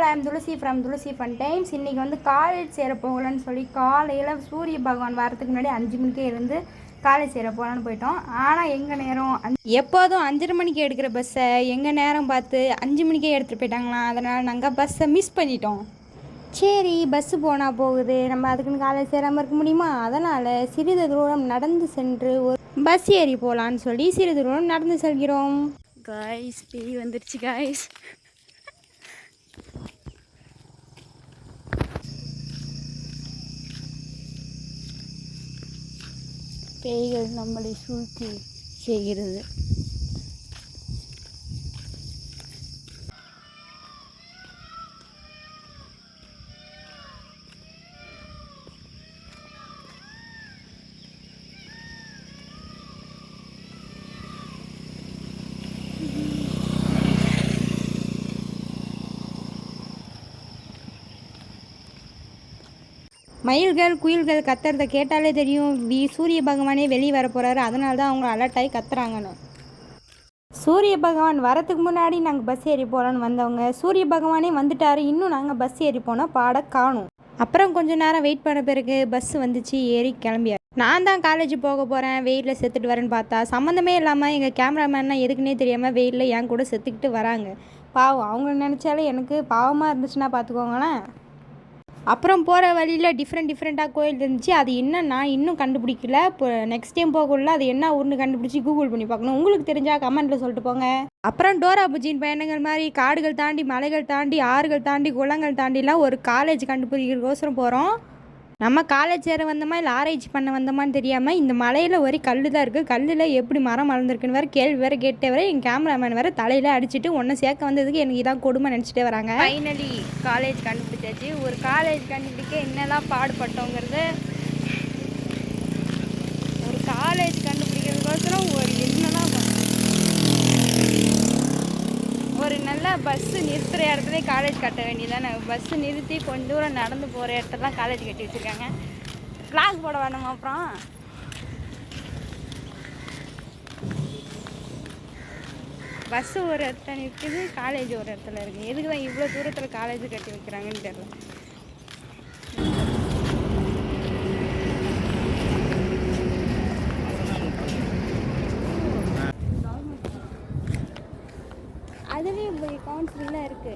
I'm Tulasi from Tulasi Fun Times. இன்றைக்கி வந்து college சேர போகலன்னு சொல்லி காலையில் சூரிய பகவான் வரத்துக்கு முன்னாடி 5 மணிக்கே இருந்து காலேஜ் சேர போகலான்னு போயிட்டோம். ஆனால் எங்கள் நேரம் எப்போதும் 5:30 மணிக்கு எடுக்கிற பஸ்ஸை எங்கள் நேரம் பார்த்து 5 மணிக்கே எடுத்துகிட்டு போயிட்டாங்களாம். அதனால் நாங்கள் பஸ்ஸை மிஸ் பண்ணிட்டோம். சரி, பஸ்ஸு போனால் போகுது, நம்ம அதுக்குன்னு காலேஜ் சேராமல் இருக்க முடியுமா? அதனால் சிறிது தூரம் நடந்து சென்று ஒரு பஸ் ஏறி போகலான்னு சொல்லி சிறிது தூரம் நடந்து செல்கிறோம். காய்ஸ், பேய் வந்துருச்சு காய்ஸ். பேய்கள் நம்மளை சூழ்ச்சி செய்கிறது. மயில்கள் குயில்கள் கத்துறதை கேட்டாலே தெரியும் சூரிய பகவானே வெளியே வர போகிறாரு. அதனால தான் அவங்க அலர்ட் ஆகி கத்துறாங்கன்னு. சூரிய பகவான் வரத்துக்கு முன்னாடி நாங்கள் பஸ் ஏறி போகலான்னு வந்தவங்க சூரிய பகவானே வந்துட்டார். இன்னும் நாங்கள் பஸ் ஏறி போனால் பாட காணும். அப்புறம் கொஞ்சம் நேரம் வெயிட் பண்ண பிறகு பஸ் வந்துச்சு, ஏறி கிளம்பியார். நான் தான் காலேஜ் போக போகிறேன், வெயிலில் செத்துட்டு வரேன்னு பார்த்தா சம்மந்தமே இல்லாமல் எங்கள் கேமராமேன்னா எதுக்குன்னே தெரியாமல் வெயிலில் என் கூட செத்துக்கிட்டு வராங்க. பாவம், அவங்க நினச்சாலே எனக்கு பாவமாக இருந்துச்சுன்னா பார்த்துக்கோங்களேன். அப்புறம் போகிற வழியில் டிஃப்ரெண்ட்டாக கோயில் இருந்துச்சு. அது என்ன நான் இன்னும் கண்டுபிடிக்கல. இப்போ நெக்ஸ்ட் டைம் போகக்குள்ள அது என்ன ஊர்னு கண்டுபிடிச்சி கூகுள் பண்ணி பார்க்கணும். உங்களுக்கு தெரிஞ்சால் கமெண்ட்டில் சொல்லிட்டு போங்க. அப்புறம் டோரா புஜின் பயணங்கள் மாதிரி காடுகள் தாண்டி மலைகள் தாண்டி ஆறுகள் தாண்டி குளங்கள் தாண்டிலாம் ஒரு காலேஜ் கண்டுபிடிக்கிறதுக்கோசரம் போகிறோம். நம்ம காலேஜ் சேர வந்தோமா இல்லை ஆராய்ச்சி பண்ண வந்தோமான்னு தெரியாமல் இந்த மலையில் ஒரு கல் தான் இருக்குது. கல்லில் எப்படி மரம் வளர்ந்துருக்குன்னு வேறு கேள்வி வேறு கேட்டே வர என் கேமராமேன் வேறு தலையில் அடிச்சுட்டு ஒன்றை சேர்க்க வந்ததுக்கு எனக்கு இதான் கொடுமை நினச்சிட்டே வராங்க. ஃபைனலி காலேஜ் கண்டுபிடிச்சாச்சு. ஒரு காலேஜ் கண்டுபிடிக்க என்னெல்லாம் பாடுபட்டோங்கிறது, ஒரு காலேஜ் கண்டுபிடிக்கிறதுக்கோசரம் ஒரு நல்ல பஸ்ஸு நிறுத்துகிற இடத்துல காலேஜ் கட்ட வேண்டியதானே. பஸ்ஸு நிறுத்தி கொஞ்சம் தூரம் நடந்து போகிற இடத்துலாம் காலேஜ் கட்டி வச்சுருக்காங்க. ஃப்ளாக் போட வேணுமா? அப்புறம் பஸ்ஸு ஒரு இடத்துல நிற்குது, காலேஜ் ஒரு இடத்துல இருக்குது. எதுக்கு தான் இவ்வளோ தூரத்தில் காலேஜ் கட்டி வைக்கிறாங்கன்னு தெரியல. அதுலேயும் இப்போ கவுன்சிலிங்லாம் இருக்குது.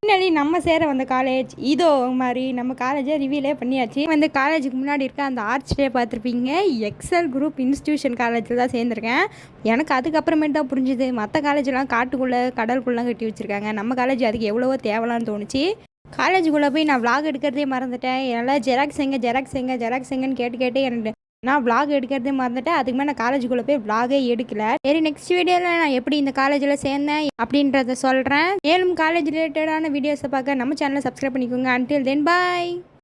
முன்னாடி நம்ம சேர வந்த காலேஜ் இதோ மாதிரி நம்ம காலேஜை ரிவியூலே பண்ணியாச்சு. வந்து காலேஜுக்கு முன்னாடி இருக்க அந்த ஆர்ச்லேயே பார்த்துருப்பீங்க, எக்ஸல் குரூப் இன்ஸ்டியூஷன் காலேஜில் தான் சேர்ந்துருக்கேன். எனக்கு அதுக்கப்புறமேட்டு தான் புரிஞ்சுது மற்ற காலேஜெலாம் காட்டுக்குள்ளே கடலுக்குள்ளே கட்டி வச்சுருக்காங்க. நம்ம காலேஜ் அதுக்கு எவ்வளவோ தேவலான்னு தோணுச்சு. காலேஜுக்குள்ளே போய் நான் விளாக் எடுக்கிறதே மறந்துட்டேன். என்னால் ஜெராக்ஸ் எங்கன்னு கேட்டு எனக்கு நான் விளாக் எடுக்கிறதே மறந்துட்டேன். அதுக்கு மேலே நான் காலேஜுக்குள்ளே போய் விளாகே எடுக்கல. சரி, நெக்ஸ்ட் வீடியோவில் நான் எப்படி இந்த காலேஜில் சேர்ந்தேன் அப்படின்றத சொல்கிறேன். மேலும் காலேஜ் ரிலேட்டடான வீடியோஸை பார்க்க நம்ம சேனலை சப்ஸ்கிரைப் பண்ணிக்கோங்க. அன்டில் தென் பாய்.